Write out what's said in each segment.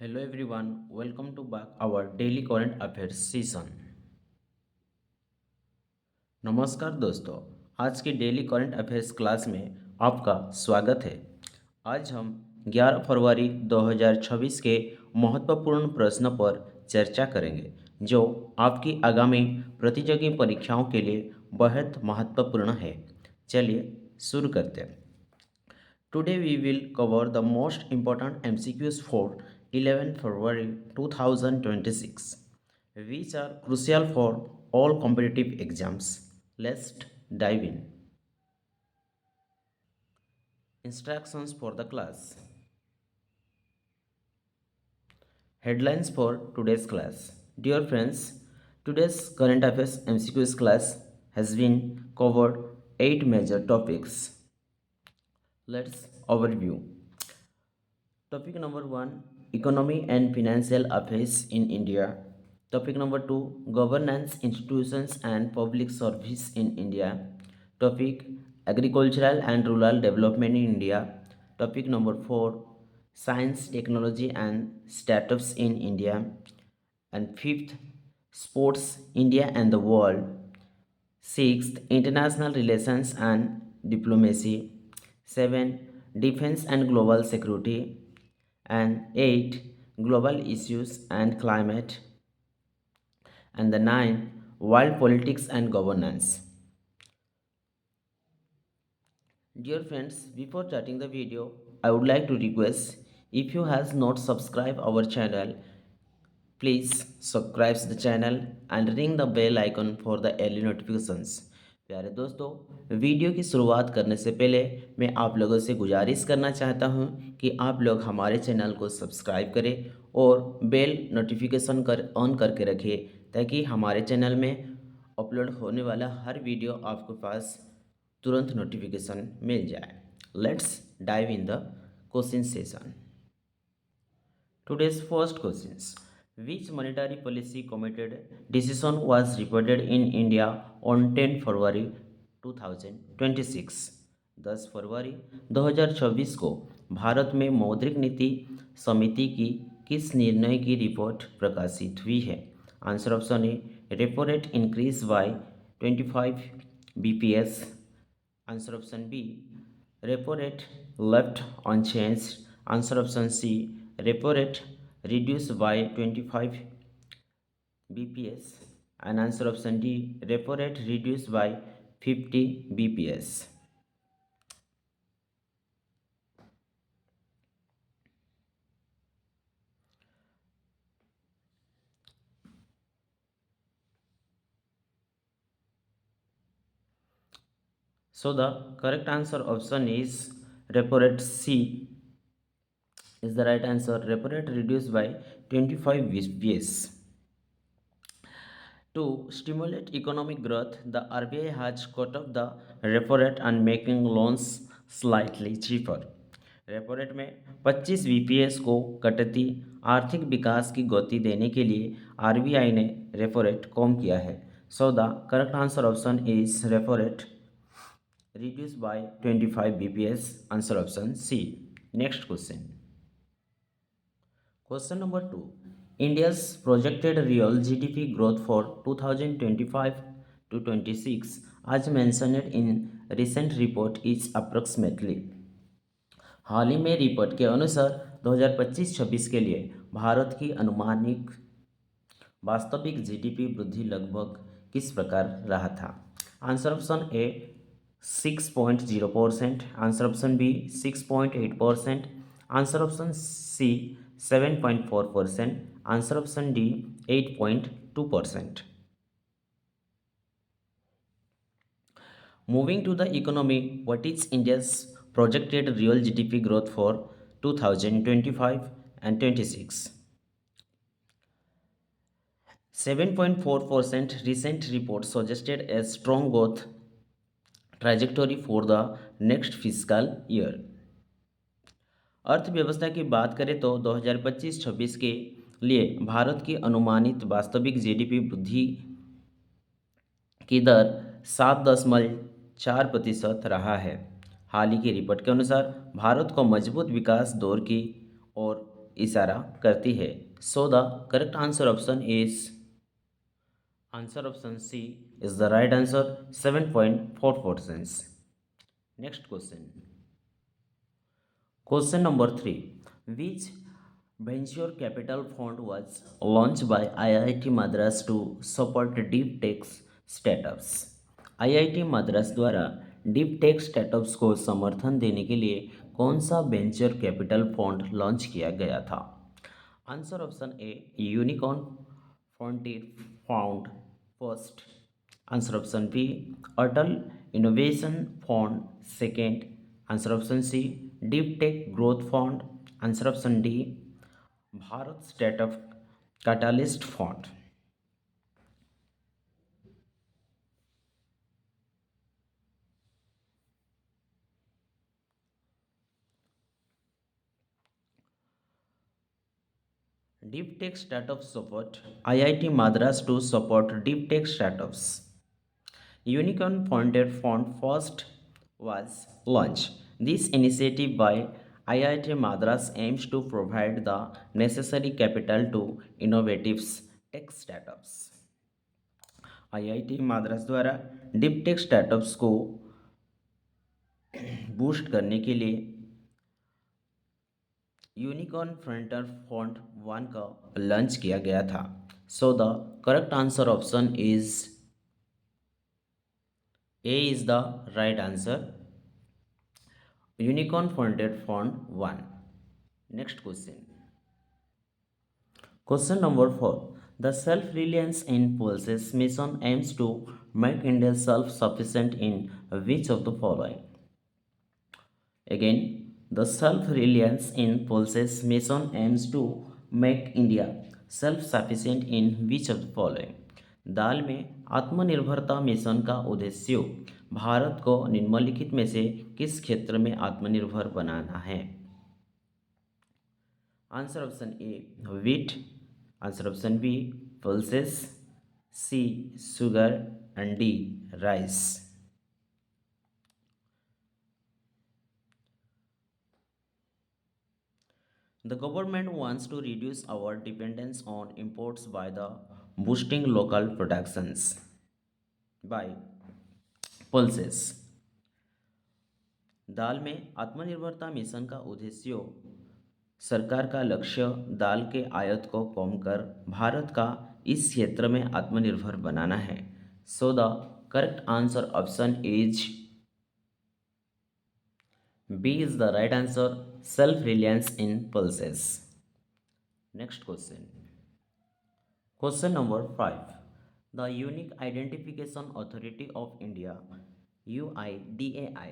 Hello everyone, welcome to back our daily current affairs season. नमस्कार दोस्तों, आज की डेली करंट अफेयर्स क्लास में आपका स्वागत है। आज हम 11 फरवरी 2026 के महत्वपूर्ण प्रश्नों पर चर्चा करेंगे जो आपकी आगामी प्रतियोगी परीक्षाओं के लिए बेहद महत्वपूर्ण है। चलिए शुरू करते हैं। Today we will cover the most important MCQs for 11 February 2026, which are crucial for all competitive exams. Let's dive in. Instructions for the class. Headlines for today's class. Dear friends, today's current affairs MCQs class has been covered 8 major topics. Let's overview. Topic number 1, Economy and Financial Affairs in India. Topic number 2, Governance, Institutions and Public Service in India. Topic, Agricultural and Rural Development in India. Topic number 4, Science, Technology and Startups in India. And fifth, Sports, India and the World. Sixth, International Relations and Diplomacy. 7. Defense and Global Security. And 8. Global Issues and Climate. And the 9. World Politics and Governance. Dear friends, before starting the video, I would like to request if you has not subscribed our channel, please subscribe the channel and ring the bell icon for the early notifications. प्यारे दोस्तों, video की शुरुआत करने से पहले मैं आप लोगों से गुजारिश करना चाहता हूं कि आप लोग हमारे चैनल को सब्सक्राइब करें और बेल नोटिफिकेशन कर ऑन करके रखें ताकि हमारे चैनल में अपलोड होने वाला हर वीडियो आपके पास तुरंत नोटिफिकेशन मिल जाए। Let's dive in the question session. Today's first questions. Which monetary policy committed decision was reported in India on 10 February 2026? 10 फरवरी 2026 को भारत में मौद्रिक नीति समिति की किस निर्णय की रिपोर्ट प्रकाशित हुई है? Answer option A, repo rate increase by 25 bps. Answer option B, repo rate left unchanged. Answer option C, repo rate reduced by 25 bps. And answer option D, repo rate reduced by 50 bps. So the correct answer option is repo rate C is the right answer. Repo rate reduced by 25 bps. To stimulate economic growth, the RBI has cut off the repo rate and making loans slightly cheaper. Repo rate में 25 BPS को कटती आर्थिक विकास की गति देने के लिए RBI ने रेपो रेट कम किया है। So the correct answer option is repo rate reduce by 25 BPS. Answer option C. Next question. Question number 2. India's projected real GDP growth for 2025 to 26 as mentioned in recent report is approximately. हाल ही में report के अनुसार 2025-26 के लिए भारत की अनुमानित वास्तविक GDP वृद्धि लगभग किस प्रकार रहा था? Answer option A 6.0%. Answer option B 6.8%. Answer option C 7.4%. Answer option D 8.2%. Moving to the economy, what is India's projected real GDP growth for 2025 and 26? 7.4%. Recent report suggested a strong growth trajectory for the next fiscal year. अर्थव्यवस्था की बात करें तो 2025-26 के लिए भारत की अनुमानित वास्तविक जीडीपी वृद्धि की दर 7.4% रहा है। हाल ही की रिपोर्ट के अनुसार भारत को मजबूत विकास दौर की ओर इशारा करती है। So the correct answer option C is the right answer 7.44 cents. Next question, question number 3. Which venture capital fund was launched by IIT Madras to support deep tech startups? IIT Madras द्वारा डीप टेक स्टार्टअप्स को समर्थन देने के लिए कौन सा venture capital fund launch किया गया था? Answer option A unicorn frontier found first, answer option B Atal innovation fund second, answer option C deep tech growth fund, answer option D Bharat startup catalyst fund. Deep Tech Startup Support IIT Madras to support deep tech startups. Unicorn Funded Fund first was launched. This initiative by IIT Madras aims to provide the necessary capital to innovative tech startups. IIT Madras द्वारा deep tech startups को boost करने के लिए unicorn frontier fund 1 का launch किया गया था। सो the correct answer option is a is the right answer, unicorn frontier fund 1। Next question, question number 4. The Self-Reliance in Pulses mission aims to make India self-sufficient in which of the following? Again, the Self-Reliance in Pulses mission aims to make India self-sufficient in which of the following? दाल में आत्मनिर्भरता mission का उद्देश्य भारत को निम्नलिखित में से किस क्षेत्र में आत्मनिर्भर बनाना है? Answer option A wheat, answer option B pulses, C sugar and D rice. The government wants to reduce our dependence on imports by the boosting local productions by pulses. दाल में आत्मनिर्भरता मिशन का उद्देश्य सरकार का लक्ष्य दाल के आयात को कम कर भारत का इस क्षेत्र में आत्मनिर्भर बनाना है। So the correct answer option is B is the right answer, self reliance in pulses. Next question, question number 5. The unique identification authority of India UIDAI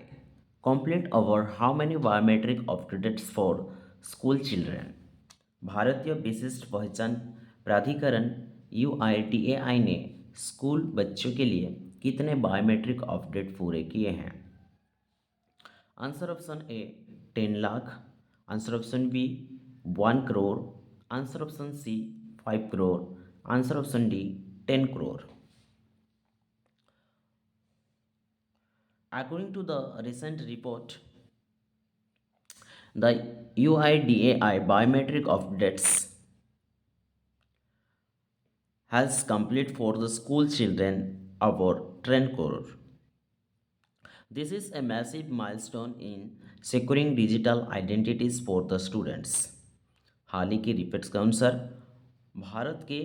complete over how many biometric updates for school children? भारतीय विशिष्ट पहचान प्राधिकरण UIDAI ने school बच्चों के लिए कितने biometric update पूरे किए हैं? Answer option A 10 lakh, answer option B 1 crore, answer option C 5 crore, answer option D 10 crore. According to the recent report, the UIDAI biometric updates has complete for the school children about 10 crore. This is a massive milestone in securing digital identities for the students. हाल ही की reports के अनुसार भारत के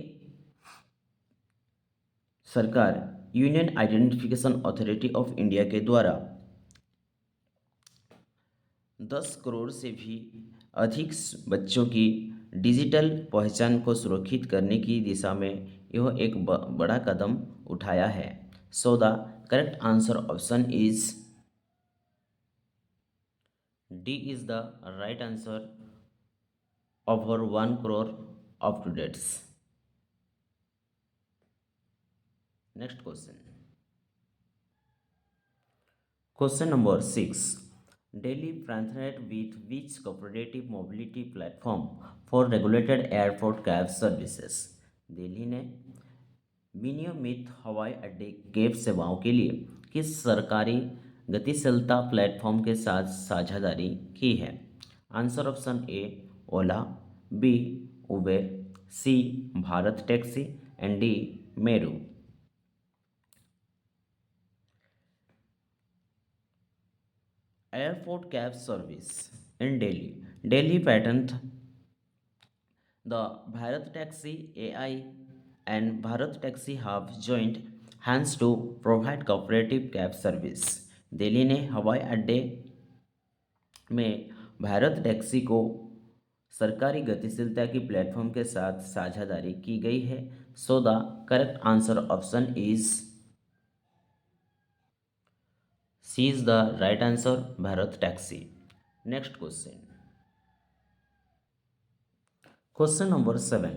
सरकार union identification authority of India के द्वारा 10 करोड़ से भी अधिक बच्चों की डिजिटल पहचान को सुरक्षित करने की दिशा में यह एक बड़ा कदम उठाया है। So the correct answer option is D is the right answer, over 1 crore updates. Next question, question number 6. Delhi partnered with which cooperative mobility platform for regulated airport cab services? Delhi ने विनियमित हवाई अड्डे cab सेवाओं के लिए किस सरकारी गतिशीलता प्लेटफॉर्म के साथ साझेदारी की है? Answer option A Ola, B. Uber, C. Bharat Taxi, and D. Meru. Airport cab service in Delhi. Delhi patented the Bharat Taxi AI and Bharat Taxi have joined hands to provide cooperative cab service. Delhi ने हवाई अड्डे में Bharat taxi को सरकारी गतिशीलता की platform के साथ साझेदारी की गई है. So the correct answer option is C is the right answer Bharat taxi. Next question. Question number 7.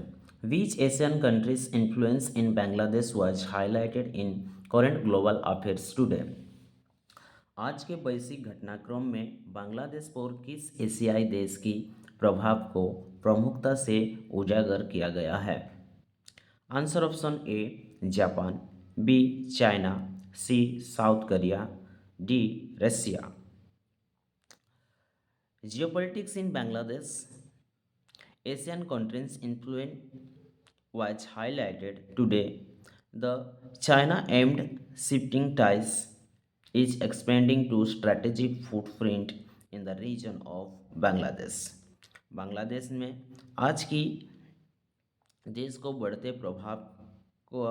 Which Asian country's influence in Bangladesh was highlighted in current global affairs today? आज के वैश्विक घटनाक्रम में बांग्लादेश पर किस एशियाई देश की प्रभाव को प्रमुखता से उजागर किया गया है? Answer option A Japan, B China, C South Korea, D Russia. Geopolitics in Bangladesh. Asian countries' influence was highlighted today. The China aimed shifting ties is expanding to strategic footprint in the region of Bangladesh. Bangladesh में आज की देश को बढ़ते प्रभाव को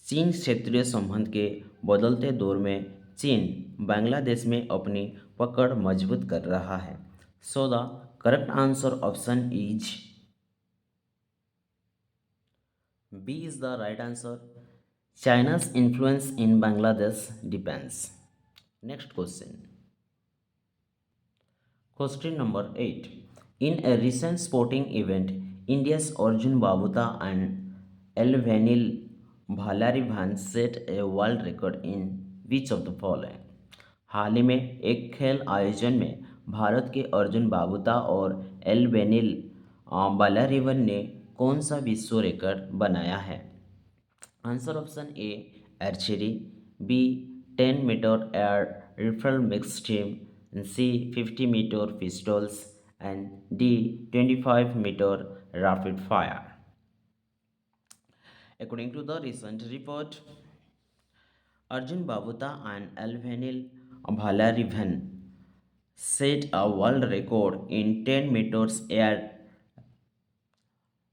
चीन क्षेत्रीय संबंध के बदलते दौर में चीन बांग्लादेश में अपनी पकड़ मजबूत कर रहा है. So the correct answer option is B is the right answer. China's influence in Bangladesh depends. Next question. Question number 8. In a recent sporting event, India's Arjun Babuta and Elvenil Bhalarivan set a world record in which of the following? हाल ही में एक खेल आयोजन में भारत के अर्जुन बाबूता और एल्वेनिल बालारिवन ने कौन सा विश्व रिकॉर्ड बनाया है? Answer option A archery, B 10 metre air rifle mix team, C 50 metre pistols and D 25 metre rapid fire. According to the recent report, Arjun Babuta and Alvenil Bhalarivan set a world record in 10 meters air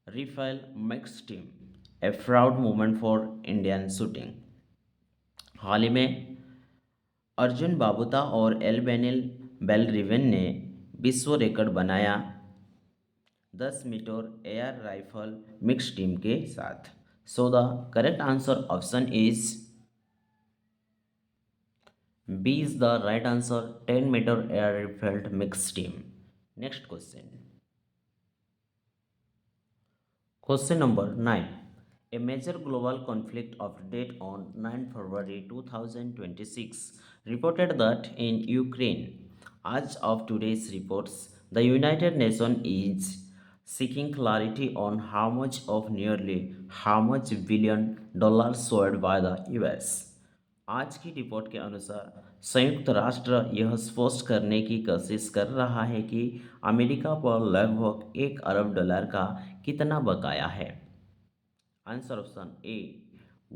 rifle mixed team, a proud moment for Indian shooting. हाल ही में अर्जुन बाबूता और एल्बेनिल बेलरिवन ने विश्व record बनाया 10 metre air rifle mix team के साथ. So the correct answer option is B is the right answer. 10 metre air rifle mix team. Next question. Question number 9. A major global conflict update on 9 February 2026 reported that in Ukraine, as of today's reports, the United Nations is seeking clarity on how much billion dollars sold by the US. आज की report के अनुसार संयुक्त राष्ट्र यह स्पष्ट करने की कोशिश कर रहा है कि अमेरिका पर लगभग $1 अरब का कितना बकाया है. Answer option A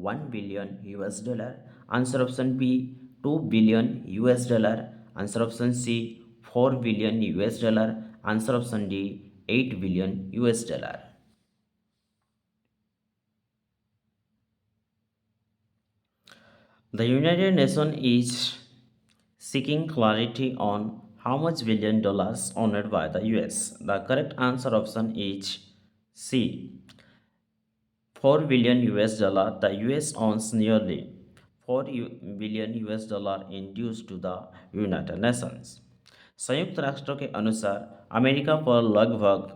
1 billion US dollar, answer option B 2 billion US dollar, answer option C 4 billion US dollar, answer option D 8 billion US dollar. The United Nations is seeking clarity on how much billion dollars owned by the US. The correct answer option is C. 4 billion US dollar. The US owns nearly 4 billion US dollar in dues to the United Nations. संयुक्त राष्ट्रों के अनुसार America पर लगभग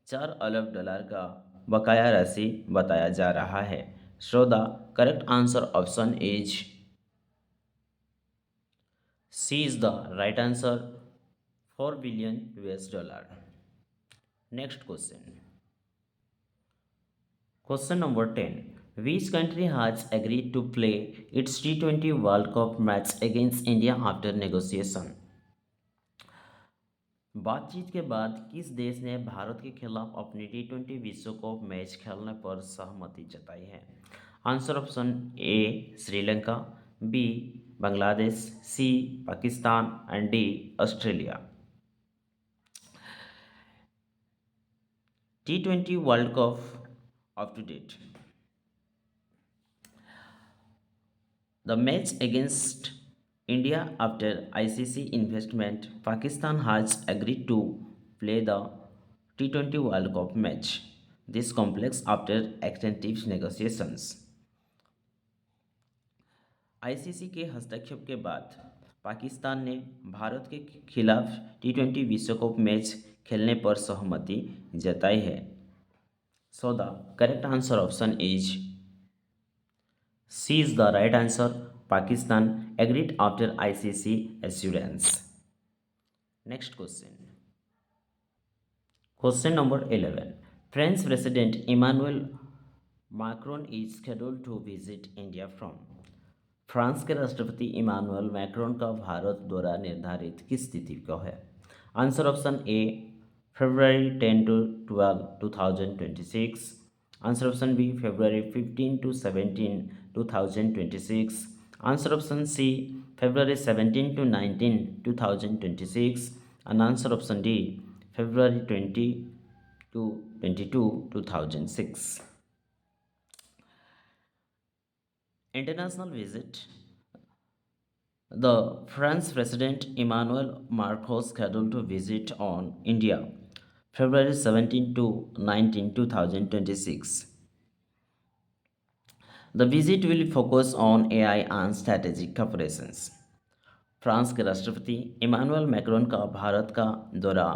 $4 अरब का बकाया राशि बताया जा रहा है. So the correct answer option is C is the right answer. 4 billion US dollar. Next question. Question number 10. Which country has agreed to play its T20 World Cup match against India after negotiation? बातचीत के बाद किस देश ने भारत के खिलाफ अपनी टी20 विश्व कप मैच खेलने पर सहमति जताई है? Answer option A Sri Lanka, B Bangladesh, C Pakistan and D Australia. T20 World Cup up to date. The match against India after ICC investment, Pakistan has agreed to play the T20 World Cup match. This complex after extensive negotiations. ICC के हस्तक्षेप के बाद पाकिस्तान ने भारत के खिलाफ टी20 विश्व cup match खेलने पर सहमति जताई है। So the correct answer option is C is the right answer. Pakistan agreed after ICC assurance. Next question. Question number 11. French President Emmanuel Macron is scheduled to visit India from. France के राष्ट्रपति Emmanuel Macron का भारत दौरा निर्धारित किस तिथि को है? Answer option A February 10 to 12 2026, answer option B February 15 to 17 2026, answer option C February 17 to 19 2026 and answer option D February 20 to 22 2006. International visit. The French President Emmanuel Macron scheduled to visit on India February 17 to 19, 2026. The visit will focus on AI and strategic cooperations. France के राष्ट्रपति Emmanuel Macron का भारत का दौरा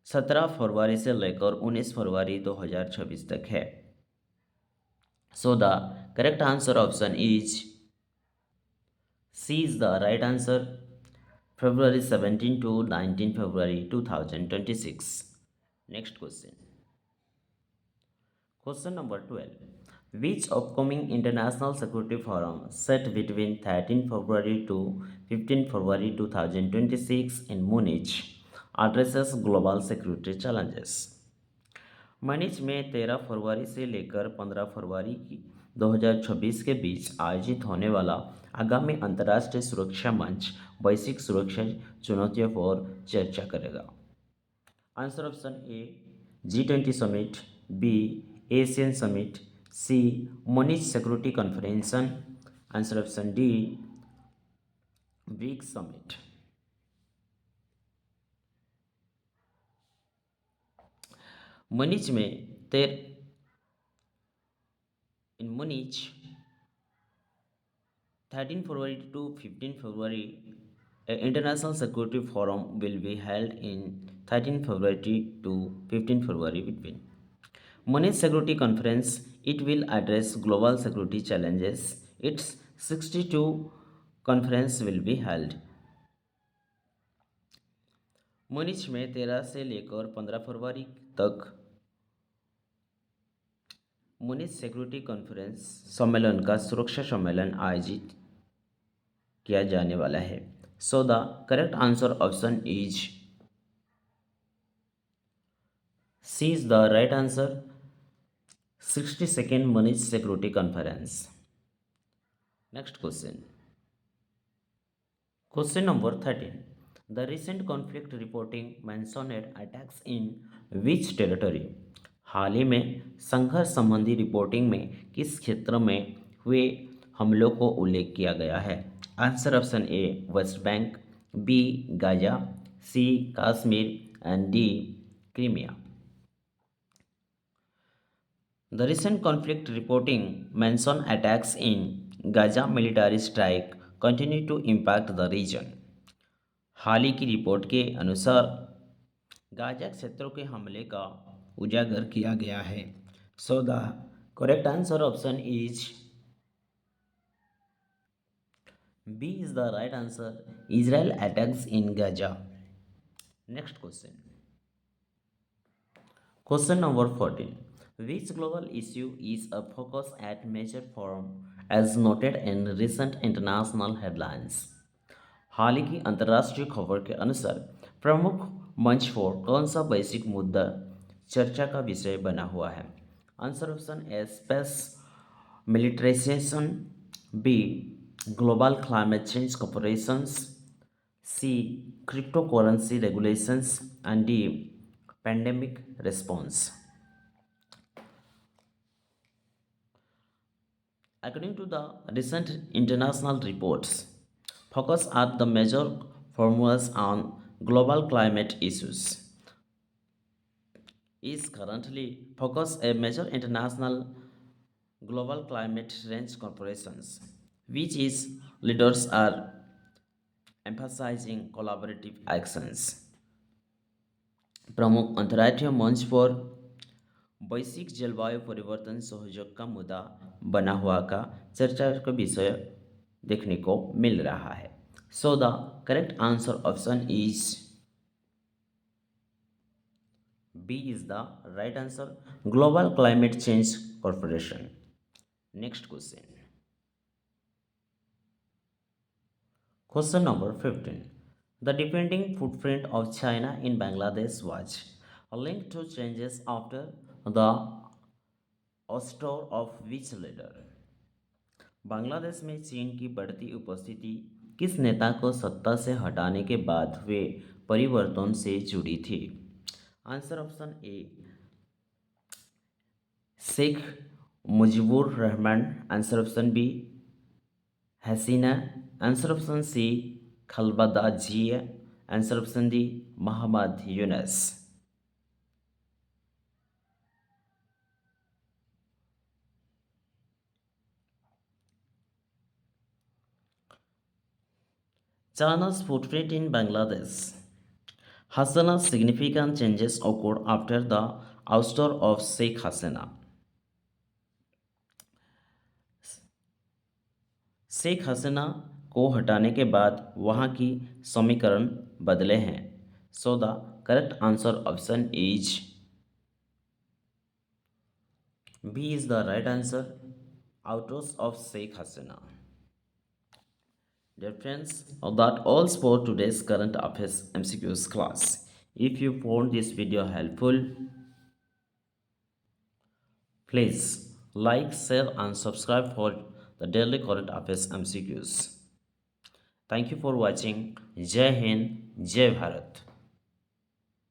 17 फरवरी से लेकर 19 फरवरी 2026 तक है। So the correct answer option is C is the right answer. February 17 to 19 February 2026. Next question. Question number 12. Which upcoming international security forum set between 13 February to 15 February 2026 in Munich addresses global security challenges? मनीच में 13 फरवरी से लेकर 15 फरवरी की 2026 के बीच आयोजित होने वाला आगामी अंतर्राष्ट्रीय सुरक्षा मंच वैश्विक सुरक्षा चुनौतियों पर चर्चा करेगा। Answer option A G20 summit, B Asian summit, C Munich security conference, answer option D BRICS summit. Munich में in Munich 13 February to 15 February an international security forum will be held in 13 February to 15 February between Munich Security Conference. It will address global security challenges. Its 62 conference will be held. मुनिच में 13 से लेकर 15 फरवरी तक मुनिच security conference सम्मेलन का सुरक्षा सम्मेलन आयोजित किया जाने वाला है। So the correct answer option is C is the right answer 62nd Munich security conference. Next question, question number 13. The recent conflict reporting mentioned attacks in which territory? हाल ही में संघर्ष संबंधी रिपोर्टिंग में किस क्षेत्र में हुए हमलों को उल्लेख किया गया है? Answer option A West Bank, B Gaza, C Kashmir and D Crimea. The recent conflict reporting mentioned attacks in Gaza military strike continue to impact the region. हाल ही की रिपोर्ट के अनुसार गाजा क्षेत्रों के हमले का उजागर किया गया है। So the correct answer option is B is the right answer Israel attacks in Gaza. Next question, question number 14. Which global issue is a focus at major forum as noted in recent international headlines? हाल ही की अंतर्राष्ट्रीय खबर के अनुसार प्रमुख मंच four कौन सा वैश्विक मुद्दा चर्चा का विषय बना हुआ है? Answer option A space militarisation, B global climate change cooperations, C crypto currency regulations and D pandemic response. According to the recent international reports, focus at the major formulas on global climate issues. Is currently focus a major international global climate change corporations, which is leaders are emphasizing collaborative actions. प्रमुख अंतर्राष्ट्रीय मंच पर वैश्विक जलवायु परिवर्तन सहयोग का मुद्दा बना हुआ का चर्चा का विषय देखने को मिल रहा है. So the correct answer option is B is the right answer, global climate change corporation. Next question. Question number 15. The defending footprint of China in Bangladesh was linked to changes after the ouster of which leader? Bangladesh में चीन की बढ़ती उपस्थिति किस नेता को सत्ता से हटाने के बाद हुए परिवर्तन से जुड़ी थी? Answer option A Sheikh Mujibur Rahman, answer option B Hasina, answer option C Khaleda Zia, answer option D Mohammad Yunus. China's footprint in Bangladesh has seen significant changes occurred after the ouster of Sheikh Hasina. Sheikh Hasina को हटाने के बाद वहाँ की समीकरण बदले हैं. So the correct answer option is B is the right answer, आउटर्स of Sheikh Hasina. Dear friends, that all for today's current affairs MCQs class. If you found this video helpful, please like, share and subscribe for the daily current affairs MCQs. Thank you for watching. Jai Hind, Jai Bharat.